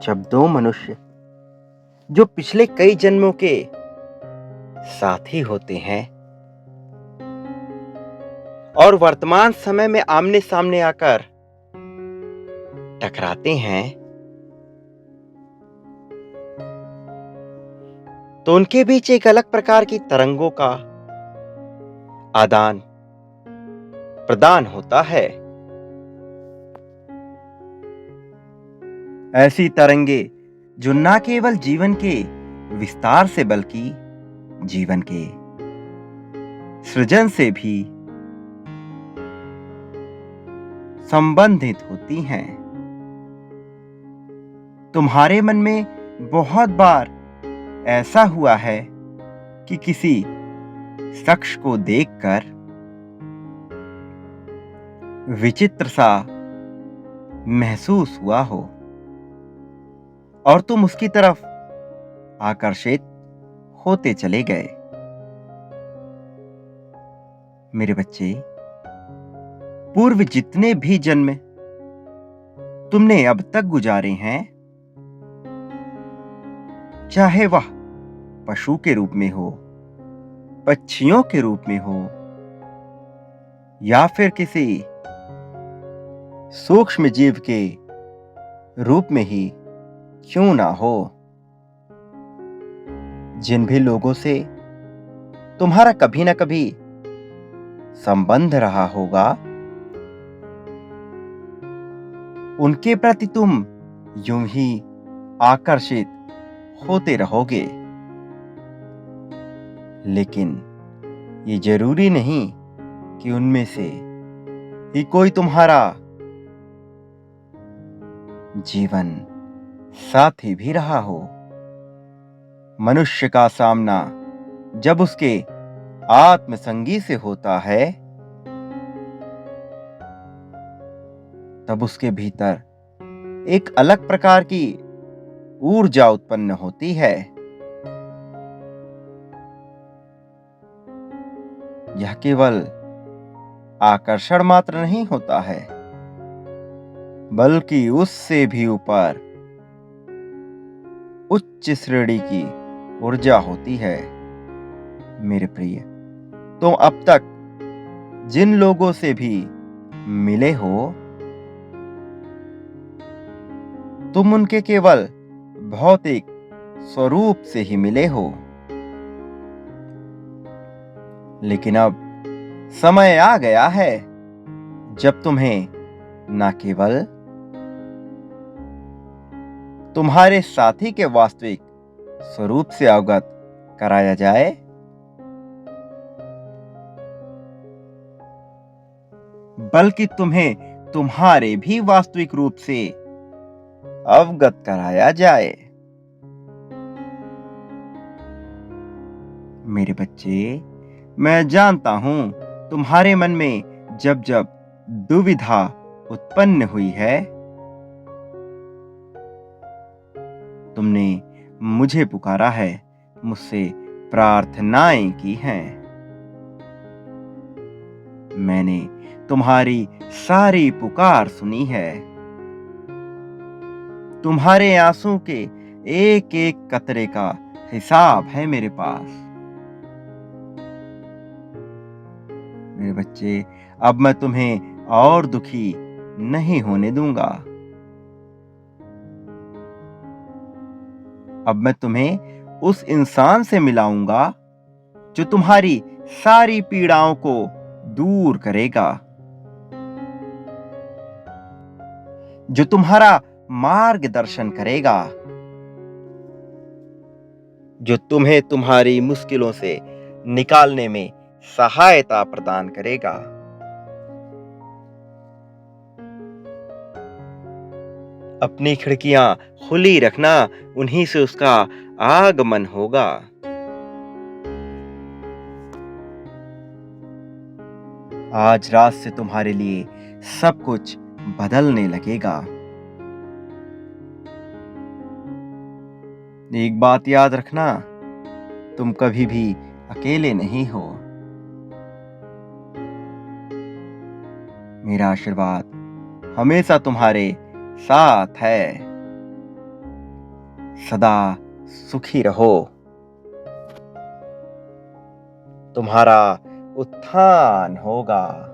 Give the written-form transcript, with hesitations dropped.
जब दो मनुष्य जो पिछले कई जन्मों के साथी होते हैं और वर्तमान समय में आमने सामने आकर टकराते हैं, तो उनके बीच एक अलग प्रकार की तरंगों का आदान प्रदान होता है। ऐसी तरंगे जो न केवल जीवन के विस्तार से बल्कि जीवन के सृजन से भी संबंधित होती हैं। तुम्हारे मन में बहुत बार ऐसा हुआ है कि किसी शख्स को देखकर विचित्र सा महसूस हुआ हो और तुम उसकी तरफ आकर्षित होते चले गए। मेरे बच्चे, पूर्व जितने भी जन्म तुमने अब तक गुजारे हैं, चाहे वह पशु के रूप में हो, पक्षियों के रूप में हो, या फिर किसी सूक्ष्म जीव के रूप में ही क्यों ना हो, जिन भी लोगों से तुम्हारा कभी ना कभी संबंध रहा होगा, उनके प्रति तुम यूं ही आकर्षित होते रहोगे। लेकिन ये जरूरी नहीं कि उनमें से ही कोई तुम्हारा जीवन साथी भी रहा हो। मनुष्य का सामना जब उसके आत्मसंगी से होता है, तब उसके भीतर एक अलग प्रकार की ऊर्जा उत्पन्न होती है। यह केवल आकर्षण मात्र नहीं होता है, बल्कि उससे भी ऊपर उच्च श्रेणी की ऊर्जा होती है। मेरे प्रिय, तुम अब तक जिन लोगों से भी मिले हो, तुम उनके केवल भौतिक स्वरूप से ही मिले हो। लेकिन अब समय आ गया है जब तुम्हें न केवल तुम्हारे साथी के वास्तविक स्वरूप से अवगत कराया जाए, बल्कि तुम्हें तुम्हारे भी वास्तविक रूप से अवगत कराया जाए। मेरे बच्चे, मैं जानता हूं तुम्हारे मन में जब जब दुविधा उत्पन्न हुई है, तुमने मुझे पुकारा है, मुझसे प्रार्थनाएं की हैं। मैंने तुम्हारी सारी पुकार सुनी है। तुम्हारे आंसू के एक एक कतरे का हिसाब है मेरे पास। मेरे बच्चे, अब मैं तुम्हें और दुखी नहीं होने दूंगा। अब मैं तुम्हें उस इंसान से मिलाऊंगा जो तुम्हारी सारी पीड़ाओं को दूर करेगा, जो तुम्हारा मार्गदर्शन करेगा, जो तुम्हें तुम्हारी मुश्किलों से निकालने में सहायता प्रदान करेगा। अपनी खिड़कियां खुली रखना, उन्हीं से उसका आगमन होगा। आज रात से तुम्हारे लिए सब कुछ बदलने लगेगा। एक बात याद रखना, तुम कभी भी अकेले नहीं हो। मेरा आशीर्वाद हमेशा तुम्हारे साथ है। सदा सुखी रहो। तुम्हारा उत्थान होगा।